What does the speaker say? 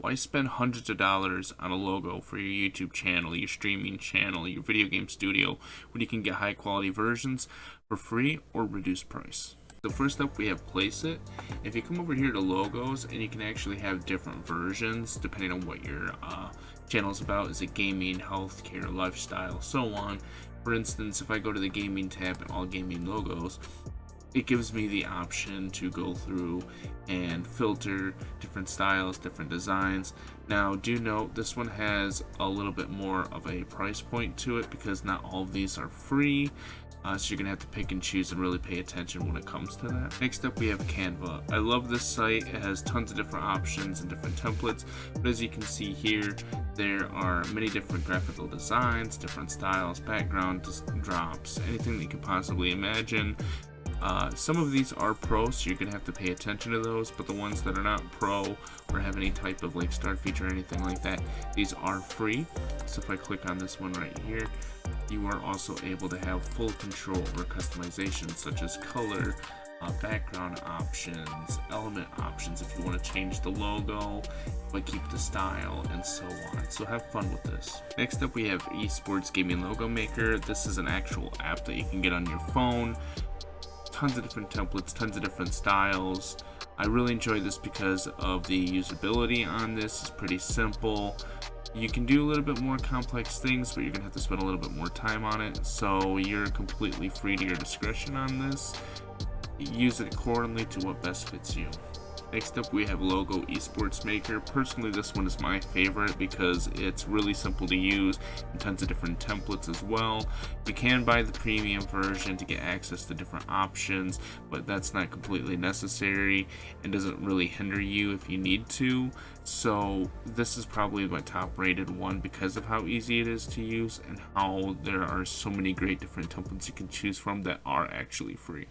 Why spend hundreds of dollars on a logo for your YouTube channel, your streaming channel, your video game studio, when you can get high quality versions for free or reduced price? So first up, we have Placeit. If you come over here to logos, and you can actually have different versions depending on what your channel is about. Is it gaming, healthcare, lifestyle, so on. For instance, if I go to the gaming tab and all gaming logos, it gives me the option to go through and filter different styles, different designs. Now, do note this one has a little bit more of a price point to it because not all of these are free. So you're gonna have to pick and choose and really pay attention when it comes to that. Next up, we have Canva. I love this site. It has tons of different options and different templates, but as you can see here, there are many different graphical designs, different styles, background drops, anything that you could possibly imagine. Some of these are pro, so you're gonna have to pay attention to those, but the ones that are not pro or have any type of like star feature or anything like that, these are free. So if I click on this one right here, you are also able to have full control over customization such as color, background options, element options if you want to change the logo but keep the style, and so on. So have fun with this. Next up, we have Esports Gaming Logo Maker. This is an actual app that you can get on your phone. Tons of different templates, tons of different styles. I really enjoy this because of the usability on this. It's pretty simple. You can do a little bit more complex things, but you're gonna have to spend a little bit more time on it. So you're completely free to your discretion on this. Use it accordingly to what best fits you. Next up, we have Logo Esports Maker. Personally, this one is my favorite because it's really simple to use and tons of different templates as well. You can buy the premium version to get access to different options, but that's not completely necessary and doesn't really hinder you if you need to. So this is probably my top rated one because of how easy it is to use and how there are so many great different templates you can choose from that are actually free.